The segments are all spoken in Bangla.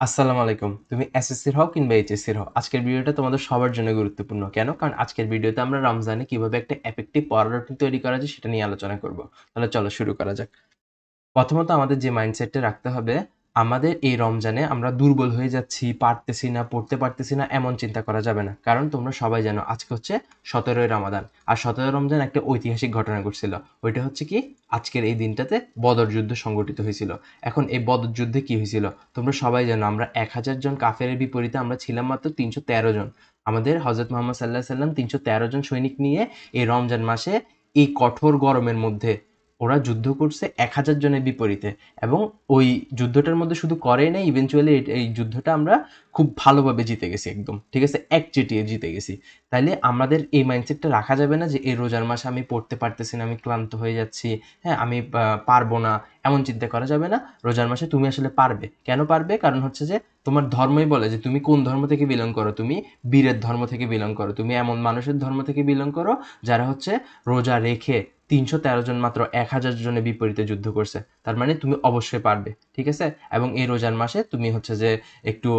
আসসালামু আলাইকুম। তুমি এসএসসির হও কিংবা এইচএসসির হও, আজকের ভিডিওটা তোমাদের সবার জন্য গুরুত্বপূর্ণ। কেন? কারণ আজকের ভিডিওতে আমরা রমজানে কিভাবে একটা এফেক্টিভ পড়ার রুটিন তৈরি করা যায় সেটা নিয়ে আলোচনা করব। তাহলে চলো শুরু করা যাক। প্রথমত আমাদের যে মাইন্ডসেটটা রাখতে হবে, আমাদের এই রমজানে আমরা দুর্বল হয়ে যাচ্ছি, পারতেছি না, পড়তে পারতেছি না, এমন চিন্তা করা যাবে না। কারণ তোমরা সবাই জানো আজকে হচ্ছে ১৭ই রমাদান। আর ১৭ই রমজান একটা ঐতিহাসিক ঘটনা ঘটছিল। ওইটা হচ্ছে কি, আজকের এই দিনটাতে বদর যুদ্ধ সংঘটিত হয়েছিল। এখন এই বদর যুদ্ধে কি হয়েছিল? তোমরা সবাই জানো আমরা ১,০০০ জন কাফেরের বিপরীতে আমরা ছিলাম মাত্র ৩১৩ জন। আমাদের হযরত মুহাম্মদ সাল্লাল্লাহু আলাইহি ওয়াসাল্লাম ৩১৩ জন সৈনিক নিয়ে এই রমজান মাসে এই কঠোর গরমের মধ্যে ওরা যুদ্ধ করছে ১,০০০ জনের বিপরীতে, এবং ওই যুদ্ধটার মধ্যে শুধু করেই নাই, ইভেনচুয়ালি এই যুদ্ধটা আমরা খুব ভালোভাবে জিতে গেছি একদম। ঠিক আছে? একচেটিয়া জিতে গেছি। তাইলে আমাদের এই মাইন্ডসেটটা রাখা যাবে না যে এই রোজার মাসে আমি পড়তে পারতেছি না, আমি ক্লান্ত হয়ে যাচ্ছি, হ্যাঁ আমি পারবো না, এমন চিন্তা করা যাবে না। রোজার মাসে তুমি আসলে পারবে। কেন পারবে? কারণ হচ্ছে যে তোমার ধর্মই বলে যে তুমি কোন ধর্ম থেকে বিলং করো। তুমি বীরের ধর্ম থেকে বিলং করো। তুমি এমন মানুষের ধর্ম থেকে বিলং করো যারা হচ্ছে রোজা রেখে ৩১৩ জন মাত্র ১,০০০ জনের বিপরীতে যুদ্ধ করছে। তার মানে তুমি অবশ্যই পারবে। ঠিক আছে? এবং এই রোজার মাসে তুমি হচ্ছে যে একটু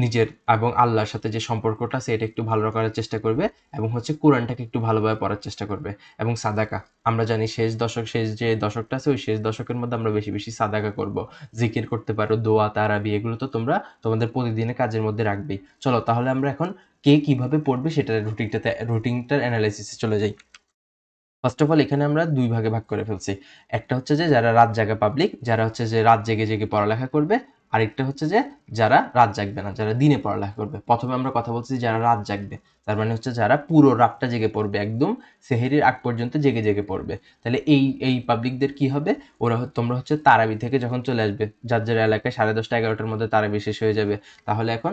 নিজের এবং আল্লাহর সাথে যে সম্পর্কটা আছে এটা একটু ভালো করার চেষ্টা করবে, এবং হচ্ছে কোরআনটাকে একটু ভালোভাবে পড়ার চেষ্টা করবে। এবং সাদাকা, আমরা জানি শেষ যে দশকটা আছে ওই শেষ দশকের মধ্যে আমরা বেশি বেশি সাদাকা করব। জিকির করতে পারো, দোয়া, তারাবি, এগুলো তো তোমরা তোমাদের প্রতিদিনের কাজের মধ্যে রাখবেই। চলো তাহলে আমরা এখন কে কিভাবে পড়বে সেটার রুটিনটার অ্যানালাইসিসে চলে যাই। ফার্স্ট অফ অল এখানে আমরা ২ ভাগে ভাগ করে ফেলছি। একটা হচ্ছে যে যারা রাত জাগা পাবলিক, যারা হচ্ছে যে রাত জেগে জেগে পড়ালেখা করবে। আরেকটা হচ্ছে যে যারা রাত জাগবে না, যারা দিনে পড়ালেখা করবে। প্রথমে আমরা কথা বলছি যারা রাত জাগবে। তার মানে হচ্ছে যারা পুরো রাতটা জেগে পড়বে, একদম সেহরির আগ পর্যন্ত জেগে জেগে পড়বে। তাহলে এই পাবলিকদের কি হবে? তোমরা হচ্ছে তারাবি থেকে যখন চলে আসবে, যার যার এলাকায় 10:30 11টার মধ্যে তারাবি শেষ হয়ে যাবে। তাহলে এখন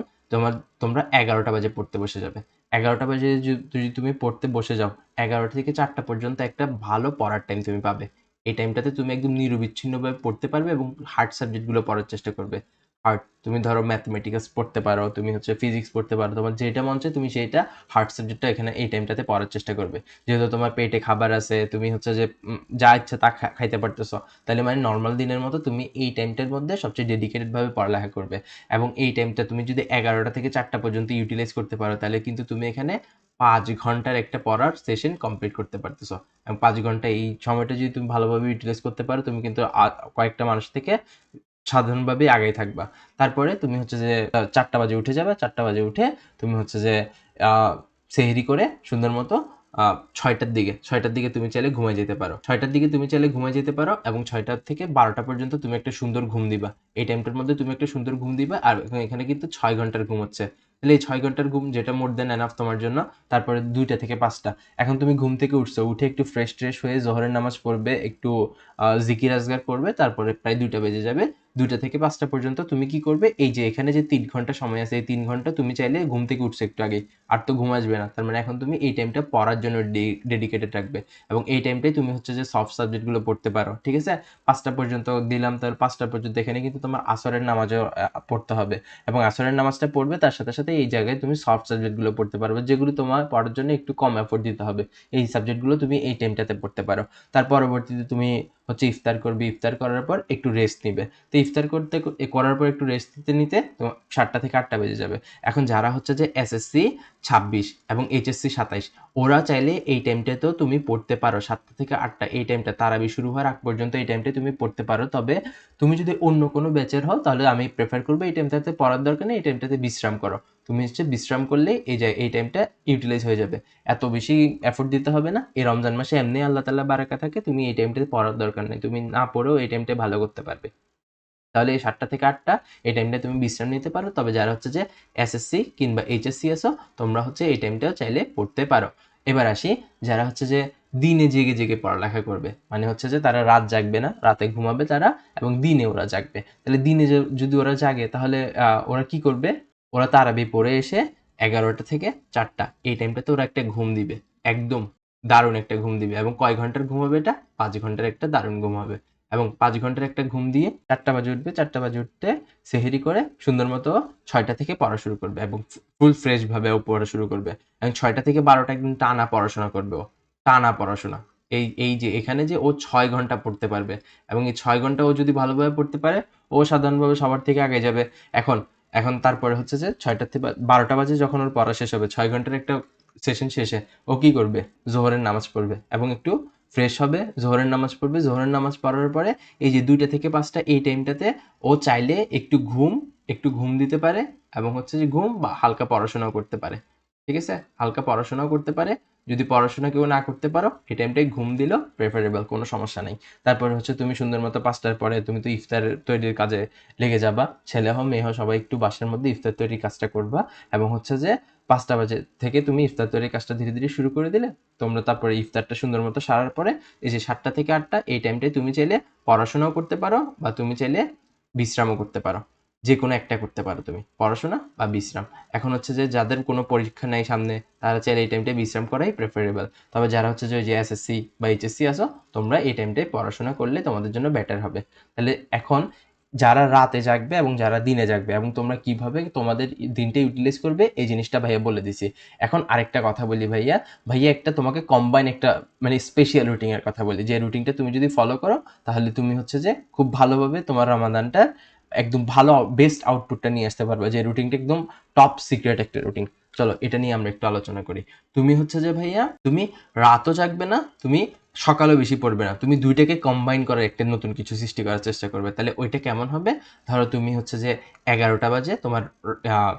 তোমরা 11টা বাজে পড়তে বসে যাবে। 11টা বাজে যদি তুমি পড়তে বসে যাও, 11টা থেকে 4টা পর্যন্ত একটা ভালো পড়ার টাইম তুমি পাবে। এই টাইমটাতে তুমি একদম নিরবিচ্ছিন্নভাবে পড়তে পারবে এবং হার্ড সাবজেক্টগুলো পড়ার চেষ্টা করবে। হার্ড, তুমি ধরো ম্যাথমেটিক্স পড়তে পারো, তুমি হচ্ছে ফিজিক্স পড়তে পারো, তোমার যেটা মন চায় তুমি সেইটা হার্ড সাবজেক্টটা এখানে এই টাইমটাতে পড়ার চেষ্টা করবে। যেহেতু তোমার পেটে খাবার আছে, তুমি হচ্ছে যে যা ইচ্ছা তা খাইতে পারতেছো, তাহলে মানে নর্মাল দিনের মতো তুমি এই টাইমটার মধ্যে সবচেয়ে ডেডিকেটেডভাবে পড়ালেখা করবে। এবং এই টাইমটা তুমি যদি 11টা থেকে 4টা পর্যন্ত ইউটিলাইজ করতে পারো, তাহলে কিন্তু তুমি এখানে ৫ ঘন্টার একটা পড়ার সেশন কমপ্লিট করতে পারতেছো। এবং ৫ ঘন্টা এই সময়টা যদি তুমি ভালোভাবে ইউটিলাইজ করতে পারো, তুমি কিন্তু কয়েকটা মানুষ থেকে সাধারণভাবেই আগেই থাকবা। তারপরে তুমি হচ্ছে যে ৪টা বাজে উঠে যাবে। ৪টা বাজে উঠে তুমি হচ্ছে যে আ সেহরি করে সুন্দর মতো ৬টার দিকে তুমি চাইলে ঘুমায় যেতে পারো। ৬টার দিকে তুমি চাইলে ঘুমায় যেতে পারো, এবং ৬টা থেকে ১২টা পর্যন্ত তুমি একটা সুন্দর ঘুম দিবা। এই টাইমটার মধ্যে তুমি একটা সুন্দর ঘুম দিবা। আর এখানে কিন্তু ৬ ঘন্টার ঘুম হচ্ছে। তাহলে এই ৬ ঘন্টার ঘুম, যেটা মোর দ্যান এনাফ তোমার জন্য। তারপরে ২টা থেকে ৫টা। এখন তুমি ঘুম থেকে উঠছো, উঠে একটু ফ্রেশ-ট্রেশ হয়ে জোহরের নামাজ পড়বে, একটু জিকির আজগার করবে, তারপরে প্রায় ২টা বেজে যাবে। ২টা থেকে ৫টা পর্যন্ত তুমি কি করবে? এই যে এখানে যে ৩ ঘন্টা সময় আছে, এই ৩ ঘন্টা তুমি চাইলে ঘুম থেকে উঠছো একটু আগেই। আর তো ঘুম আসবে না। তার মানে এখন তুমি এই টাইমটা পড়ার জন্য ডেডিকেটেড রাখবে। এবং এই টাইমটাই তুমি হচ্ছে যে সফট সাবজেক্টগুলো পড়তে পারো। ঠিক আছে? ৫টা পর্যন্ত দিলাম, তার ৫টা পর্যন্ত এখানে কিন্তু তোমার আসরের নামাজও পড়তে হবে। এবং আসরের নামাজটা পড়বে, তার সাথে সাথে এই জায়গায় তুমি সফট সাবজেক্টগুলো পড়তে পারবে, যেগুলো তোমার পড়ার জন্য একটু কম এফোর্ট দিতে হবে। এই সাবজেক্টগুলো তুমি এই টাইমটাতে পড়তে পারো। তার পরবর্তীতে তুমি হচ্ছে ইফতার করবে। ইফতার করার পর একটু রেস্ট নিবে। তো ইফতার করার পর একটু রেস্ট নিতে তোমার ৭টা থেকে ৮টা বেজে যাবে। এখন যারা হচ্ছে যে এসএসসি ২৬ এবং এইচএসসি ২৭, ওরা চাইলে এই টাইমটাতেও তুমি পড়তে পারো। ৭টা থেকে ৮টা এই টাইমটা তারাবি শুরু হওয়ার আগ পর্যন্ত এই টাইমটায় তুমি পড়তে পারো। তবে তুমি যদি অন্য কোনো ব্যাচের হও, তাহলে আমি প্রেফার করব এই টাইমটাতে পড়ার দরকার নেই, এই টাইমটাতে বিশ্রাম করো। তুমি হচ্ছে বিশ্রাম করলেই এই টাইমটা ইউটিলাইজ হয়ে যাবে। এত বেশি এফোর্ট দিতে হবে না। এই রমজান মাসে এমনি আল্লাহ তাআলা বারাকা থাকে, তুমি এই টাইমটাতে পড়ার দরকার নেই। তুমি না পড়েও এই টাইমটায় ভালো করতে পারবে। তাহলে এই ৭টা থেকে ৮টা এই টাইমটায় তুমি বিশ্রাম নিতে পারো। তবে যারা হচ্ছে যে এসএসসি কিংবা এইচএসসি আছো, তোমরা হচ্ছে এই টাইমটাও চাইলে পড়তে পারো। এবার আসি যারা হচ্ছে যে দিনে জেগে জেগে পড়ালেখা করবে। মানে হচ্ছে যে তারা রাত জাগবে না, রাতে ঘুমাবে তারা, এবং দিনে ওরা জাগবে। তাহলে দিনে যদি ওরা জাগে, তাহলে ওরা কি করবে? ওরা তারাবি পড়ে এসে ১১টা থেকে ৪টা এই টাইমটাতে ওরা একটা ঘুম দিবে। একদম দারুণ একটা ঘুম দিবে। এবং কয় ঘন্টার ঘুম হবে এটা? ৫ ঘন্টার একটা দারুণ ঘুম হবে। এবং ৫ ঘন্টার একটা ঘুম দিয়ে ৪টা বাজে উঠবে। ৪টা বাজে উঠতে সেহরি করে সুন্দর মতো ৬টা থেকে পড়া শুরু করবে, এবং ফুল ফ্রেশ ভাবে ও পড়া শুরু করবে। এবং ৬টা থেকে ১২টা একদম টানা পড়াশোনা করবে ও। টানা পড়াশোনা। এই যে এখানে যে ও ৬ ঘন্টা পড়তে পারবে, এবং এই ৬ ঘন্টা ও যদি ভালোভাবে পড়তে পারে, ও সাধারণভাবে সবার থেকে আগে যাবে। এখন এখন তারপরে হচ্ছে যে 6টা থেকে 12টা বাজে যখন ওর পড়া শেষ হবে, 6 ঘন্টার একটা সেশন শেষে ও কি করবে? জোহরের নামাজ পড়বে এবং একটু ফ্রেশ হবে, জোহরের নামাজ পড়বে। জোহরের নামাজ পড়ার পরে এই যে 2টা থেকে 5টা এই টাইমটাতে ও চাইলে একটু ঘুম দিতে পারে এবং হচ্ছে যে ঘুম বা হালকা পড়াশোনাও করতে পারে। ঠিক আছে? হালকা পড়াশোনাও করতে পারে। যদি পড়াশোনা কেউ না করতে পারো, এই টাইমটায় ঘুম দিলেও প্রেফারেবল, কোনো সমস্যা নেই। তারপরে হচ্ছে তুমি সুন্দর মতো 5টার পরে তুমি তো ইফতার তৈরির কাজে লেগে যাবা। ছেলে হও মেয়ে হও সবাই একটু বাসার মধ্যে ইফতার তৈরির কাজটা করবা এবং হচ্ছে যে 5টা বাজে থেকে তুমি ইফতার তৈরির কাজটা ধীরে ধীরে শুরু করে দিলে। তোমরা তারপরে ইফতারটা সুন্দর মতো সারার পরে এই যে 7টা থেকে 8টা এই টাইমটায় তুমি চাইলে পড়াশোনাও করতে পারো বা তুমি চাইলে বিশ্রামও করতে পারো। যে কোনো একটা করতে পারো তুমি, পড়াশোনা বা বিশ্রাম। এখন হচ্ছে যে যাদের কোনো পরীক্ষা নেই সামনে, তারা চাইলে এই টাইমটায় বিশ্রাম করাই প্রেফারেবল। তবে যারা হচ্ছে যে ওই যে এসএসসি বা এইচএসসি আসো, তোমরা এই টাইমটায় পড়াশোনা করলে তোমাদের জন্য বেটার হবে। তাহলে এখন যারা রাতে জাগবে এবং যারা দিনে জাগবে এবং তোমরা কিভাবে তোমাদের দিনটা ইউটিলাইজ করবে এই জিনিসটা ভাইয়া বলে দিছি। এখন আরেকটা কথা বলি ভাইয়া, একটা তোমাকে কম্বাইন একটা মানে স্পেশাল রুটিনের কথা বলি, যে রুটিনটা তুমি যদি ফলো করো তাহলে তুমি হচ্ছে যে খুব ভালোভাবে তোমার রমাদানটা একদম ভালো বেস্ট আউটপুটটা নিয়ে আসতে পারবে। যে রুটিনটা একদম টপ সিক্রেট একটা রুটিন। চলো এটা নিয়ে আমরা একটু আলোচনা করি। তুমি হচ্ছে যে ভাইয়া তুমি রাতও জাগবে না, তুমি সকালেও বেশি পড়বে না, তুমি দুইটাকে কম্বাইন করার একটা নতুন কিছু সৃষ্টি করার চেষ্টা করবে। তাহলে ওইটা কেমন হবে? ধরো তুমি হচ্ছে যে 11টা বাজে তোমার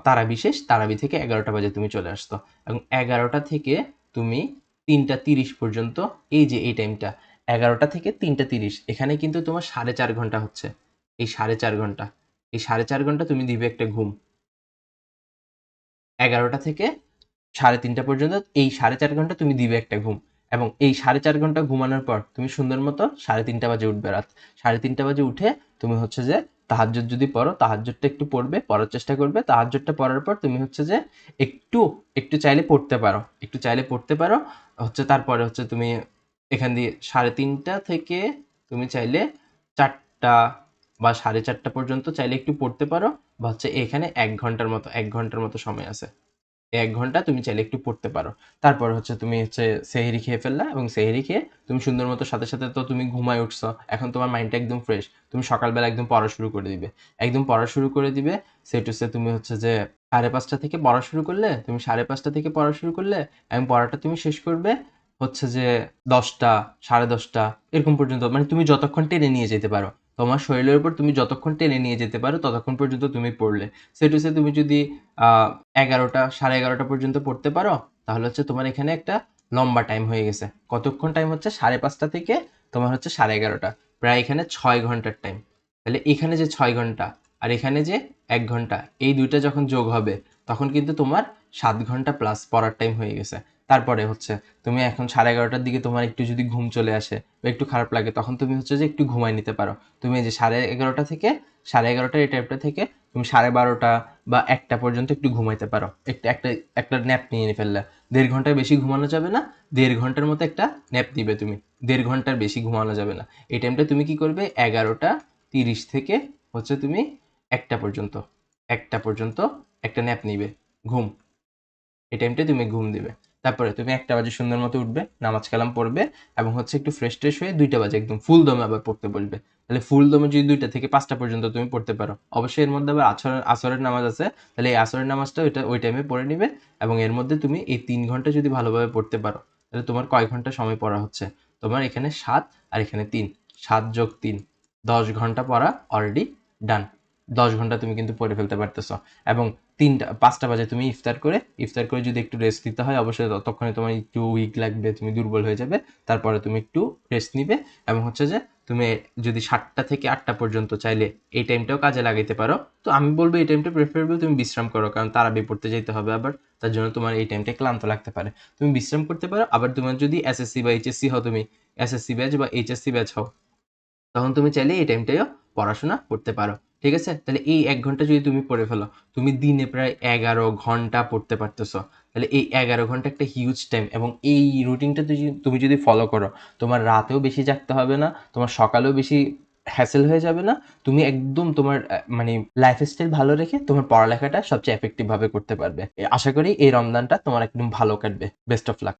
তারাবি শেষ, তারাবি থেকে 11টা বাজে তুমি চলে আসতো এবং 11টা থেকে তুমি 3টা 30 পর্যন্ত, এই যে এই টাইমটা 11টা থেকে 3টা 30, এখানে কিন্তু তোমার 4.5 ঘন্টা হচ্ছে। এই 4.5 ঘন্টা, এই 4.5 ঘন্টা তুমি দিবে একটা ঘুম। 11টা থেকে 3:30 পর্যন্ত এই 4.5 ঘন্টা তুমি দিবে একটা ঘুম এবং এই 4.5 ঘন্টা ঘুমানোর পর তুমি সুন্দর মতো 3:30 বাজে উঠবে। রাত 3:30 বাজে উঠে তুমি হচ্ছে যে তাহাজ্জুদ যদি পড়ো, তাহাজ্জুদটা একটু পড়বে, পড়ার চেষ্টা করবে। তাহাজ্জুদটা পড়ার পর তুমি হচ্ছে যে একটু একটু চাইলে পড়তে পারো, একটু চাইলে পড়তে পারো হচ্ছে। তারপরে হচ্ছে তুমি এখান দিয়ে 3:30 থেকে তুমি চাইলে 4টা বা 4:30 পর্যন্ত চাইলে একটু পড়তে পারো বা হচ্ছে এখানে 1 ঘন্টার মতো সময় আছে। 1 ঘন্টা তুমি চাইলে একটু পড়তে পারো। তারপর হচ্ছে তুমি হচ্ছে সেহরি খেয়ে ফেললা এবং সেহরি খেয়ে তুমি সুন্দর মতো সাথে সাথে তো তুমি ঘুমায় উঠছো, এখন তোমার মাইন্ডটা একদম ফ্রেশ। তুমি সকালবেলা একদম পড়া শুরু করে দিবে, একদম পড়া শুরু করে দিবে। সে টু সে তুমি হচ্ছে যে 5:30 থেকে পড়া শুরু করলে, তুমি 5:30 থেকে পড়া শুরু করলে এবং পড়াটা তুমি শেষ করবে হচ্ছে যে 10টা 10:30 এরকম পর্যন্ত, মানে তুমি যতক্ষণ টেনে নিয়ে যেতে পারো, তোমার শরীরের উপর তুমি যতক্ষণ টেনে নিয়ে যেতে পারো ততক্ষণ পর্যন্ত তুমি পড়লে। সে টু সে তুমি যদি 11টা 11:30 পর্যন্ত পড়তে পারো, তাহলে হচ্ছে তোমার এখানে একটা লম্বা টাইম হয়ে গেছে। কতক্ষণ টাইম হচ্ছে? 5:30 থেকে তোমার হচ্ছে 11:30, প্রায় এখানে 6 ঘন্টার টাইম। তাহলে এখানে যে 6 ঘন্টা আর এখানে যে 1 ঘন্টা, এই দুইটা যখন যোগ হবে তখন কিন্তু তোমার 7 ঘন্টা প্লাস পড়ার টাইম হয়ে গেছে। তারপরে হচ্ছে তুমি এখন 11:30টার দিকে তোমার একটু যদি ঘুম চলে আসে বা একটু খারাপ লাগে, তখন তুমি হচ্ছে যে একটু ঘুমাই নিতে পারো। তুমি এই যে 11:30 থেকে 11:30 এই টাইমটা থেকে তুমি 12:30 বা 1টা পর্যন্ত একটু ঘুমাইতে পারো। একটা একটা একটা ন্যাপ নিয়ে ফেললে, 1.5 ঘন্টার বেশি ঘুমানো যাবে না। 1.5 ঘন্টার মতো একটা ন্যাপ দিবে তুমি, 1.5 ঘন্টার বেশি ঘুমানো যাবে না। এই টাইমটা তুমি কি করবে? 11:30 থেকে হচ্ছে তুমি 1টা পর্যন্ত একটা ন্যাপ নিবে, ঘুম। এই টাইমটায় তুমি ঘুম দিবে। তারপরে তুমি 1টা বাজে সুন্দর মতো উঠবে, নামাজ কালাম পড়বে এবং হচ্ছে একটু ফ্রেশ ট্রেশ হয়ে 2টা বাজে একদম ফুল দমে আবার পড়তে বসবে। তাহলে ফুল দমে যদি 2টা থেকে 5টা পর্যন্ত তুমি পড়তে পারো, অবশ্যই এর মধ্যে আবার আসরের নামাজ আছে। তাহলে এই আসরের নামাজটা ওই টাইমে পড়ে নিবে এবং এর মধ্যে তুমি এই 3 ঘন্টা যদি ভালোভাবে পড়তে পারো, তাহলে তোমার কয় ঘন্টা সময় পড়া হচ্ছে? তোমার এখানে 7 আর এখানে 3, 7 যোগ 3, 10 ঘন্টা পড়া অলরেডি ডান। 10 ঘন্টা তুমি কিন্তু পড়ে ফেলতে পারতেছো এবং 5টা বাজে তুমি ইফতার করে যদি একটু রেস্ট নিতে হয়, অবশ্যই ততক্ষণে তোমার একটু উইক লাগবে, তুমি দুর্বল হয়ে যাবে। তারপরে তুমি একটু রেস্ট নিবে এবং হচ্ছে যে তুমি যদি 7টা থেকে 8টা পর্যন্ত চাইলে এই টাইমটাও কাজে লাগাইতে পারো। তো আমি বলবো এই টাইমটা প্রেফারেবল তুমি বিশ্রাম করো, কারণ তারাবি পড়তে যেতে হবে আবার, তার জন্য তোমার এই টাইমটা ক্লান্ত লাগতে পারে। তুমি বিশ্রাম করতে পারো। আবার তোমার যদি এসএসসি বা এইচএসসি হও, তুমি এসএসসি ব্যাচ বা এইচএসসি ব্যাচ হও, তখন তুমি চাইলে এই টাইমটায়ও পড়াশোনা করতে পারো। ঠিক আছে? তাহলে এই 1 ঘন্টা যদি তুমি পড়ে ফেলো, তুমি দিনে প্রায় 11 ঘন্টা পড়তে পারতেছো। তাহলে এই 11 ঘন্টা একটা হিউজ টাইম এবং এই রুটিনটা তুমি যদি ফলো করো, তোমার রাতেও বেশি জাগতে হবে না, তোমার সকালেও বেশি হ্যাসেল হয়ে যাবে না। তুমি একদম তোমার মানে লাইফস্টাইল ভালো রেখে তোমার পড়ালেখাটা সবচেয়ে এফেক্টিভ ভাবে করতে পারবে। আশা করি এই রমজানটা তোমার একদম ভালো কাটবে। Best of luck.